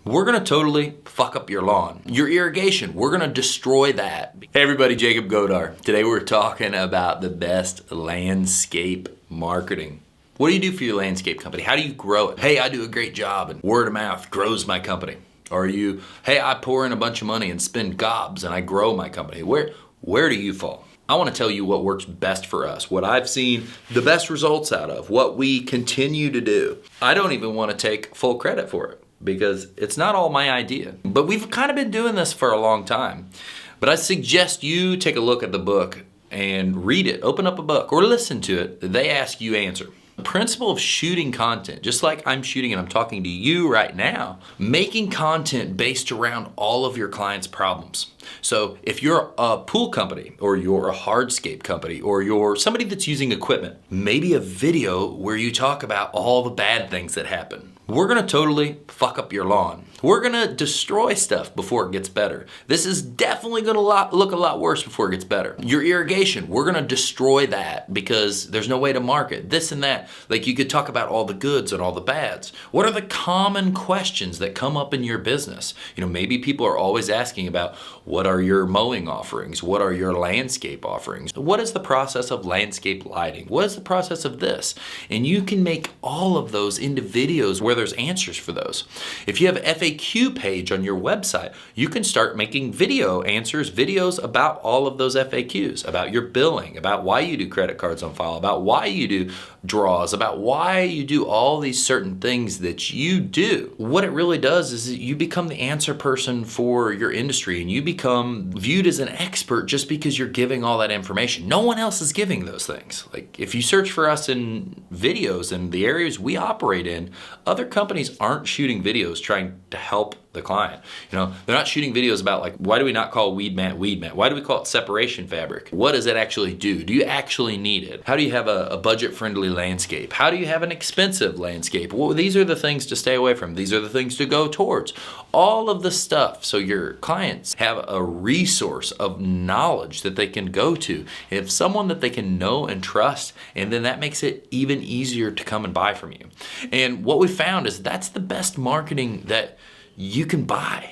we're gonna totally fuck up your lawn. Your irrigation, we're gonna destroy that. Hey everybody, Jacob Godar. Today we're talking about the best landscape marketing. What do you do for your landscape company? How do you grow it? Hey, I do a great job and word of mouth grows my company. Or you, hey, I pour in a bunch of money and spend gobs and I grow my company. Where do you fall? I want to tell you what works best for us, what I've seen the best results out of, what we continue to do. I don't even want to take full credit for it because it's not all my idea. But we've kind of been doing this for a long time. But I suggest you take a look at the book and read it, open up a book or listen to it. They ask you answer. The principle of shooting content, just like I'm shooting and I'm talking to you right now, making content based around all of your clients' problems. So if you're a pool company or you're a hardscape company or you're somebody that's using equipment, maybe a video where you talk about all the bad things that happen. We're gonna totally fuck up your lawn. We're gonna destroy stuff before it gets better. This is definitely gonna look a lot worse before it gets better. Your irrigation, we're gonna destroy that because there's no way to market this and that. Like you could talk about all the goods and all the bads. What are the common questions that come up in your business? Maybe people are always asking about what are your mowing offerings? What are your landscape offerings? What is the process of landscape lighting? What is the process of this? And you can make all of those into videos where there's answers for those. If you have an FAQ page on your website, you can start making videos about all of those FAQs, about your billing, about why you do credit cards on file, about why you do draws, about why you do all these certain things that you do. What it really does is you become the answer person for your industry and you become viewed as an expert just because you're giving all that information. No one else is giving those things. Like if you search for us in videos in the areas we operate in, other companies aren't shooting videos trying to help the client. They're not shooting videos about like, why do we not call weed mat? Why do we call it separation fabric? What does it actually do? Do you actually need it? How do you have a budget-friendly landscape? How do you have an expensive landscape? Well, these are the things to stay away from. These are the things to go towards. All of the stuff so your clients have a resource of knowledge that they can go to. If someone that they can know and trust, and then that makes it even easier to come and buy from you. And what we found is that's the best marketing that you can buy.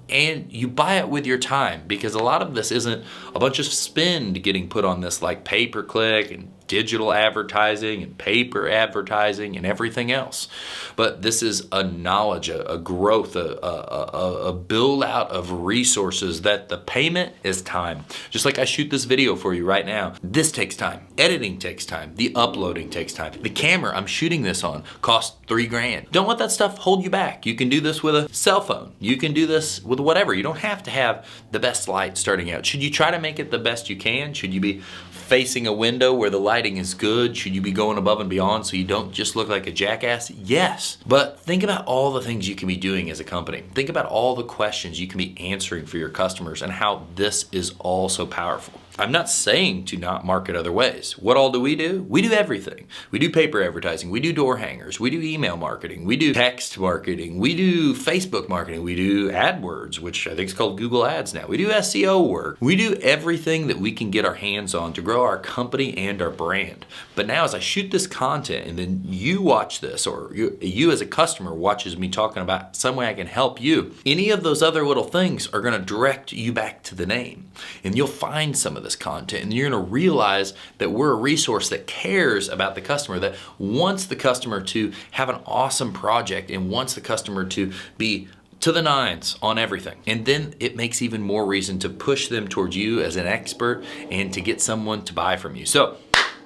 And you buy it with your time because a lot of this isn't a bunch of spend getting put on this like pay-per-click and digital advertising and paper advertising and everything else. But this is a knowledge, a growth, a build out of resources that the payment is time. Just like I shoot this video for you right now. This takes time. Editing takes time. The uploading takes time. The camera I'm shooting this on costs $3,000. Don't let that stuff hold you back. You can do this with a cell phone. You can do this with whatever. You don't have to have the best light starting out. Should you try to make it the best you can? Should you be facing a window where the lighting is good? Should you be going above and beyond so you don't just look like a jackass? Yes. But think about all the things you can be doing as a company. Think about all the questions you can be answering for your customers and how this is all so powerful. I'm not saying to not market other ways. What all do? We do everything. We do paper advertising. We do door hangers. We do email marketing. We do text marketing. We do Facebook marketing. We do AdWords, which I think is called Google Ads now. We do SEO work. We do everything that we can get our hands on to grow our company and our brand. But now as I shoot this content and then you watch this, or you as a customer watches me talking about some way I can help you, any of those other little things are going to direct you back to the name. And you'll find some of this content and you're going to realize that we're a resource that cares about the customer, that wants the customer to have an awesome project and wants the customer to be to the nines on everything. And then it makes even more reason to push them towards you as an expert and to get someone to buy from you. So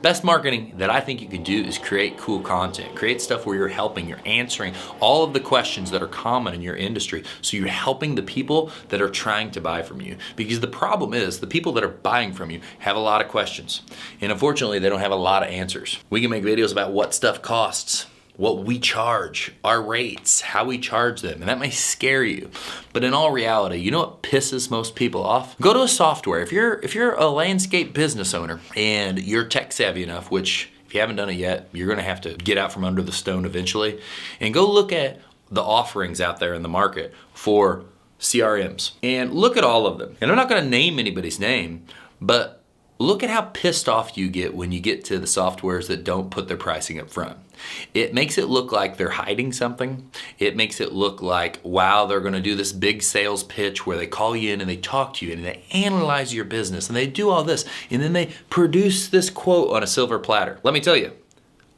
best marketing that I think you can do is create cool content. Create stuff where you're helping, you're answering all of the questions that are common in your industry. So you're helping the people that are trying to buy from you. Because the problem is the people that are buying from you have a lot of questions. And unfortunately, they don't have a lot of answers. We can make videos about what stuff costs, what we charge, our rates, how we charge them, and that may scare you. But in all reality, you know what pisses most people off? Go to a software. If you're a landscape business owner and you're tech savvy enough, which if you haven't done it yet, you're gonna have to get out from under the stone eventually, and go look at the offerings out there in the market for CRMs and look at all of them. And I'm not gonna name anybody's name, but Look at how pissed off you get when you get to the softwares that don't put their pricing up front. It makes it look like they're hiding something. It makes it look like, wow, they're gonna do this big sales pitch where they call you in and they talk to you and they analyze your business and they do all this and then they produce this quote on a silver platter. Let me tell you,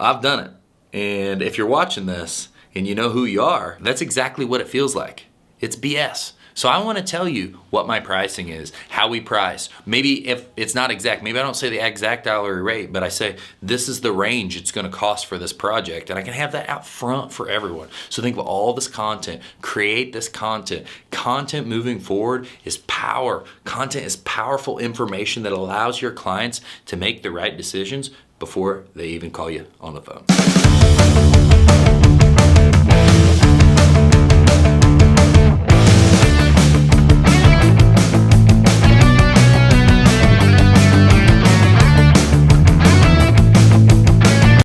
I've done it. And if you're watching this and you know who you are, that's exactly what it feels like. It's BS. So I want to tell you what my pricing is, how we price. Maybe if it's not exact, maybe I don't say the exact hourly rate, but I say this is the range it's going to cost for this project, and I can have that out front for everyone. So think of all this content, create this content. Content moving forward is power. Content is powerful information that allows your clients to make the right decisions before they even call you on the phone.